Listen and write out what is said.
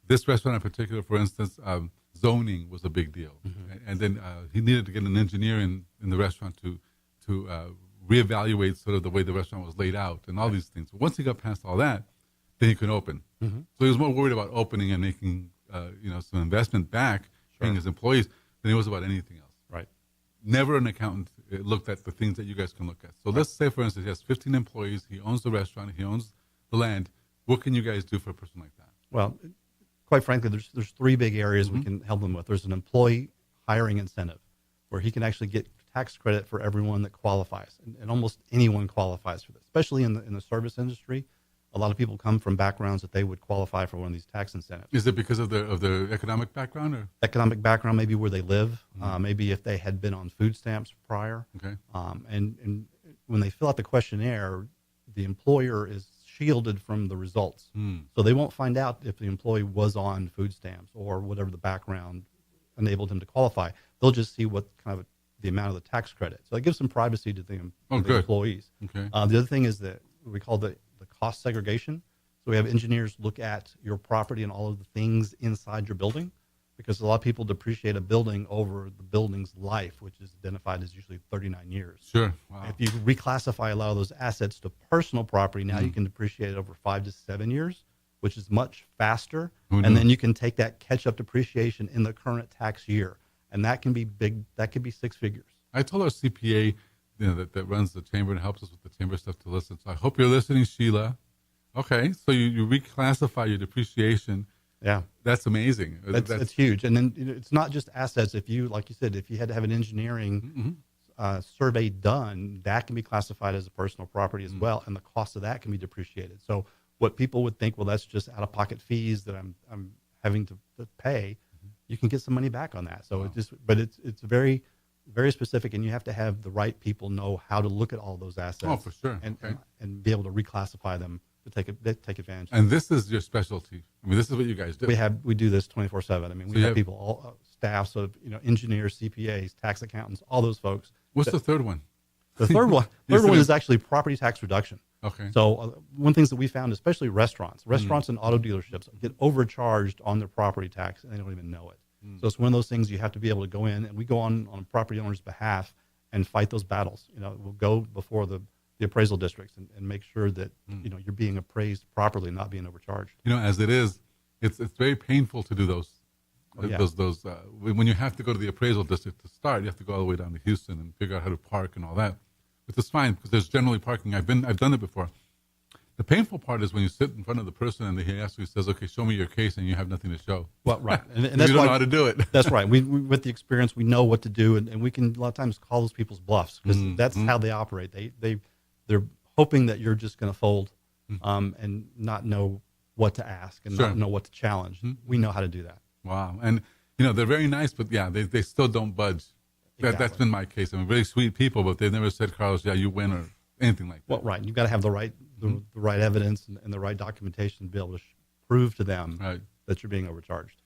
This restaurant in particular, for instance, zoning was a big deal. And then he needed to get an engineer in the restaurant to reevaluate sort of the way the restaurant was laid out and all these things. Once he got past all that, then he could open. So he was more worried about opening and making some investment back, paying his employees, than he was about anything else. Right. Never an accountant looked at the things that you guys can look at. So let's say, for instance, he has 15 employees, he owns the restaurant, he owns the land. What can you guys do for a person like that? Well, quite frankly, there's three big areas we can help them with. There's an employee hiring incentive where he can actually get tax credit for everyone that qualifies, and almost anyone qualifies for this, especially in the service industry. A lot of people come from backgrounds that they would qualify for one of these tax incentives. Is it because of their economic background, or economic background, maybe where they live, maybe if they had been on food stamps prior. Okay. And when they fill out the questionnaire, the employer is shielded from the results. So they won't find out if the employee was on food stamps or whatever the background enabled him to qualify. They'll just see what kind of the amount of the tax credit. So it gives some privacy to the employees. Okay. The other thing is that we call the cost segregation. So we have engineers look at your property and all of the things inside your building, because a lot of people depreciate a building over the building's life, which is identified as usually 39 years. Sure. Wow. If you reclassify a lot of those assets to personal property, now you can depreciate it over 5 to 7 years, which is much faster. And then you can take that catch-up depreciation in the current tax year. And that can be big. That could be 6 figures. I told our CPA that runs the chamber and helps us with the chamber stuff to listen. So I hope you're listening, Sheila. Okay, so you reclassify your depreciation. Yeah, that's amazing. That's huge. And then it's not just assets. If you, like you said, if you had to have an engineering survey done, that can be classified as a personal property as well, and the cost of that can be depreciated. So what people would think, well, that's just out-of-pocket fees that I'm having to pay. You can get some money back on that. So it's very, very specific, and you have to have the right people know how to look at all those assets. Oh, for sure. And be able to reclassify them to take advantage. And this is your specialty. I mean, this is what you guys do. We do this 24/7. I mean, we have people, all staffs of engineers, CPAs, tax accountants, all those folks. What's the third one? The third one is actually property tax reduction. Okay. So one of the things that we found, especially restaurants and auto dealerships get overcharged on their property tax, and they don't even know it. So it's one of those things you have to be able to go in, and we go on a property owner's behalf and fight those battles. We'll go before the appraisal districts and make sure that you're being appraised properly, not being overcharged. As it is, it's very painful to do those. When you have to go to the appraisal district to start, you have to go all the way down to Houston and figure out how to park and all that. But it's fine because there's generally parking. I've done it before. The painful part is when you sit in front of the person and he asks you, says, "Okay, show me your case," and you have nothing to show. Well, right, and that's you don't know how to do it. That's right. We with the experience, we know what to do, and we can a lot of times call those people's bluffs because that's how they operate. They're hoping that you're just going to fold and not know what to ask and not know what to challenge. We know how to do that. Wow, and they're very nice, but they still don't budge. Exactly. That's been my case. I mean, very sweet people, but they've never said, "Carlos, you win," or anything like that. Well, right. You've got to have the right evidence and the right documentation to be able to prove to them that you're being overcharged.